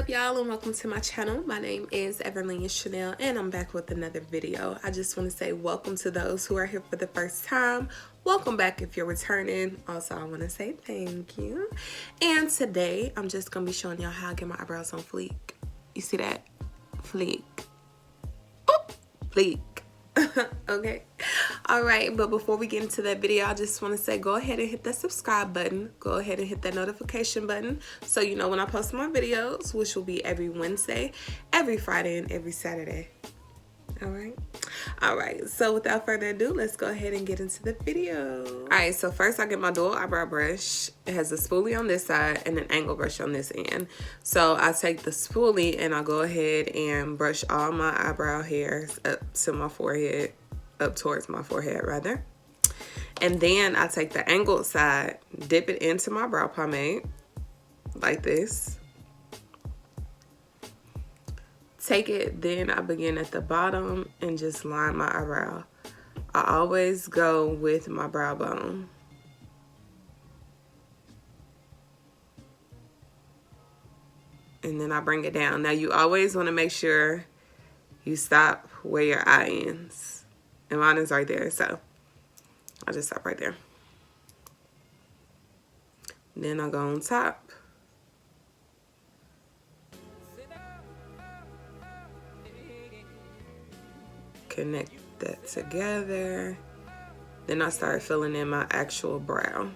up, y'all, and welcome to my channel. My name is everlenia.chenelle, and I'm back with another video. I just want to say welcome to those who are here for the first time. Welcome back if you're returning. Also, I want to say thank you. And today, I'm just going to be showing y'all how I get my eyebrows on fleek. You see that? Fleek. Oh, fleek. Okay. All right, but before we get into that video, I just want to say go ahead and hit that subscribe button. Go ahead and hit that notification button so you know when I post my videos, which will be every Wednesday, every Friday, and every Saturday. All right, so without further ado, let's go ahead and get into the video. All right, so first I get my dual eyebrow brush. It has a spoolie on this side and an angle brush on this end. So I take the spoolie and I go ahead and brush all my eyebrow hairs up to my forehead, up towards my forehead rather. And then I take the angled side, dip it into my brow pomade like this. Take it, then I begin at the bottom and just line my eyebrow. I always go with my brow bone. And then I bring it down. Now you always want to make sure you stop where your eye ends. And mine is right there, so I just stop right there. Then I go on top. Connect that together. Then I start filling in my actual brow,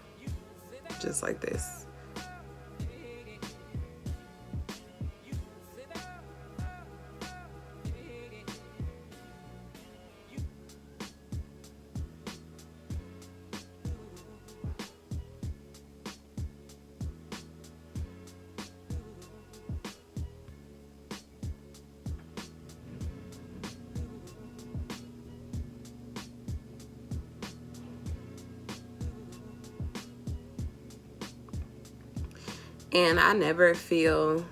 just like this. And I never feel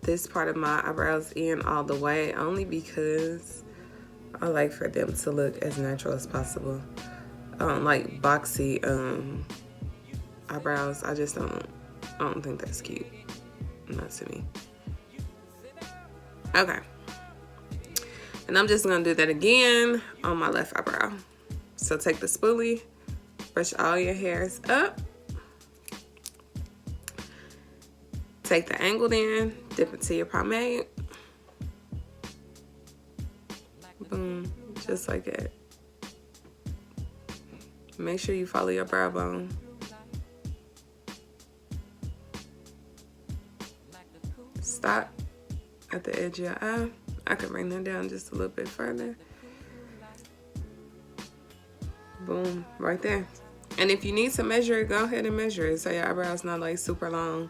this part of my eyebrows in all the way, only because I like for them to look as natural as possible. I don't like boxy eyebrows. I don't think that's cute. Not to me. Okay. And I'm just gonna do that again on my left eyebrow. So take the spoolie, brush all your hairs up. Take the angled end, dip it to your pomade. Boom, just like that. Make sure you follow your brow bone. Stop at the edge of your eye. I can bring that down just a little bit further. Boom, right there. And if you need to measure it, go ahead and measure it so your eyebrow's not like super long.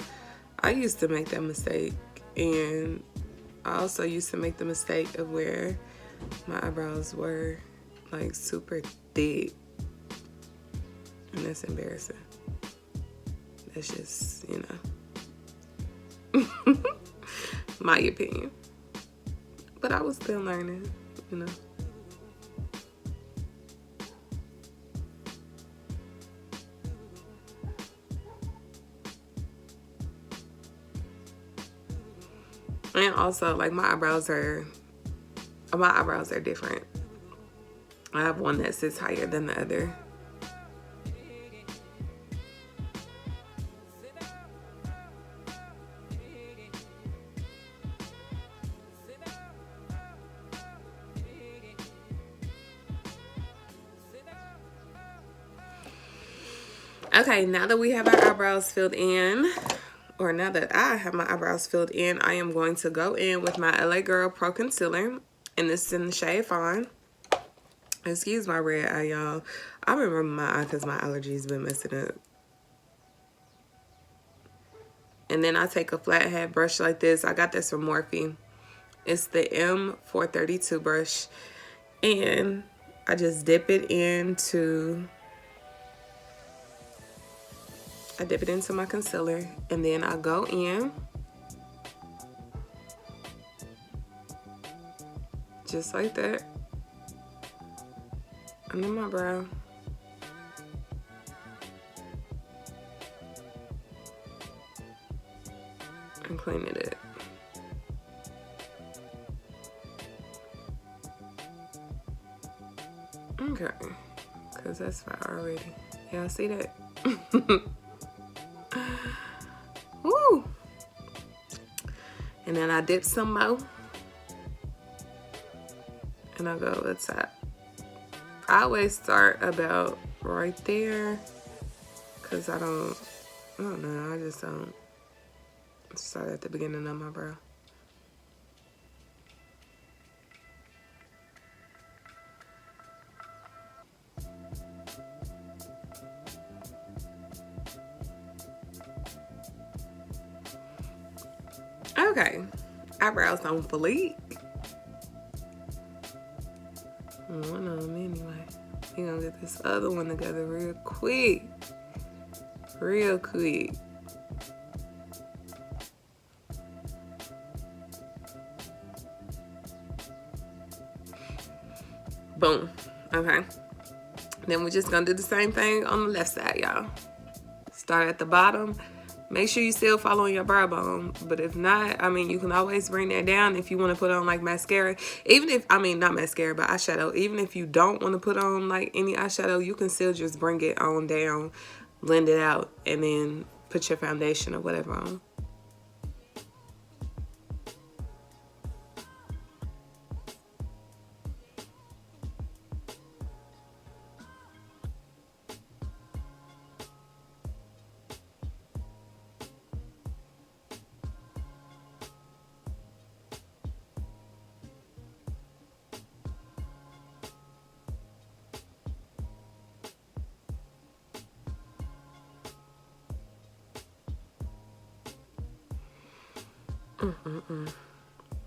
I used to make that mistake, and I also used to make the mistake of where my eyebrows were like super thick, and that's embarrassing. That's just, you know, my opinion. But I was still learning, you know. And also, like, my eyebrows are different. I have one that sits higher than the other. Okay, now that we have our eyebrows filled in, or now that I have my eyebrows filled in, I am going to go in with my LA Girl Pro Concealer, and this is in the shade FAWN. Excuse my red eye, y'all. I've been rubbing my eye because my allergies been messing up. And then I take a flathead brush like this. I got this from Morphe. It's the M432 brush, and I just dip it into my concealer, and then I go in just like that under my brow. and cleaning it. Okay, because that's fine already. Y'all see that? Woo! And then I dip some more. And I go over the top. I always start about right there. Because I don't know, I just don't start at the beginning of my brow. Okay, eyebrows on fleek. One of them anyway. You're gonna get this other one together real quick. Real quick. Boom. Okay. Then we're just gonna do the same thing on the left side, y'all. Start at the bottom. Make sure you still following your brow bone. But if not, I mean, you can always bring that down if you want to put on like mascara. Even if, I mean, not mascara, but eyeshadow. Even if you don't want to put on like any eyeshadow, you can still just bring it on down, blend it out, and then put your foundation or whatever on.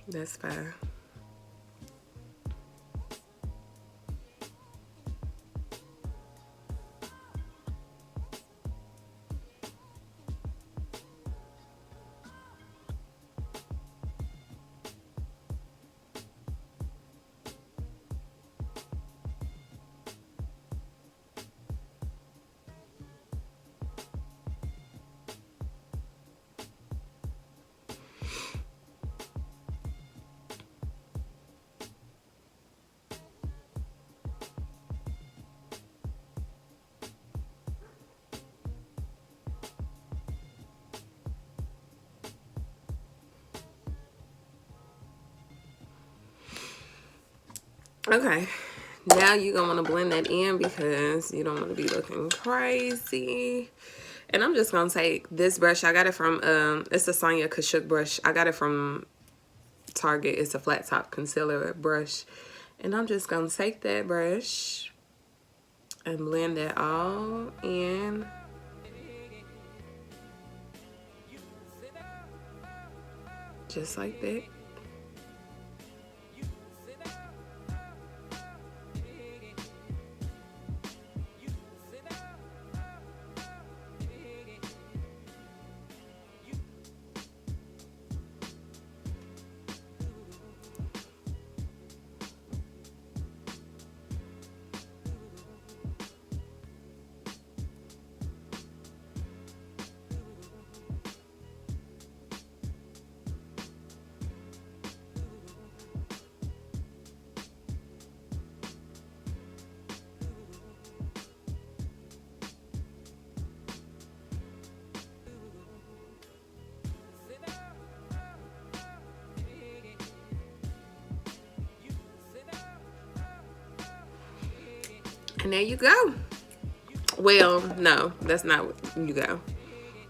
That's fine. Okay, now you're gonna want to blend that in because you don't want to be looking crazy. And I'm just gonna take this brush. I got it from it's a Sonia Kashuk brush. I got it from Target. It's a flat top concealer brush, and I'm just gonna take that brush and blend that all in. Just like that. And there you go. Well, no, that's not what you go.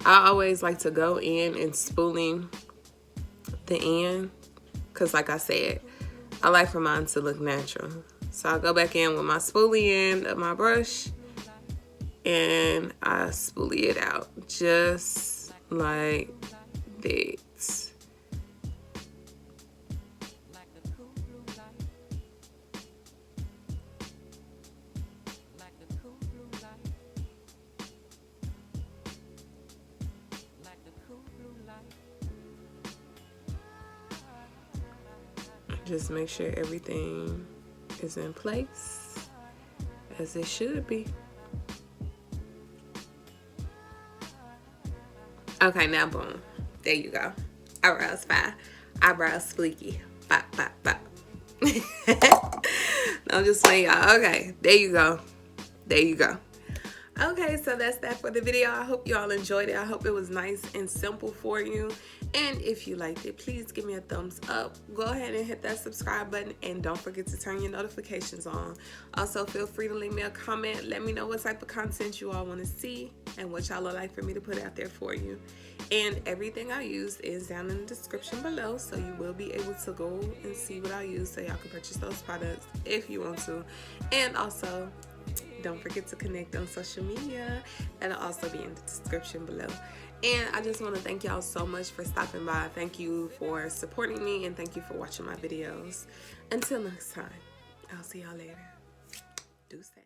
I always like to go in and spooling the end because, like I said, I like for mine to look natural. So I'll go back in with my spoolie end of my brush and I spoolie it out just like this. Just make sure everything is in place as it should be. Okay, now boom. There you go. Eyebrows fire. Eyebrows fleeky. Bop, bop, bop. I'm just playing, y'all. Okay, there you go. There you go. Okay, so that's that for the video. I hope y'all enjoyed it. I hope it was nice and simple for you. And if you liked it, please give me a thumbs up. Go ahead and hit that subscribe button, and don't forget to turn your notifications on. Also, feel free to leave me a comment. Let me know what type of content you all want to see and what y'all would like for me to put out there for you. And everything I use is down in the description below, so you will be able to go and see what I use, so y'all can purchase those products if you want to. And also, don't forget to connect on social media. That'll also be in the description below. And I just want to thank y'all so much for stopping by. Thank you for supporting me, and thank you for watching my videos. Until next time, I'll see y'all later. Deuce.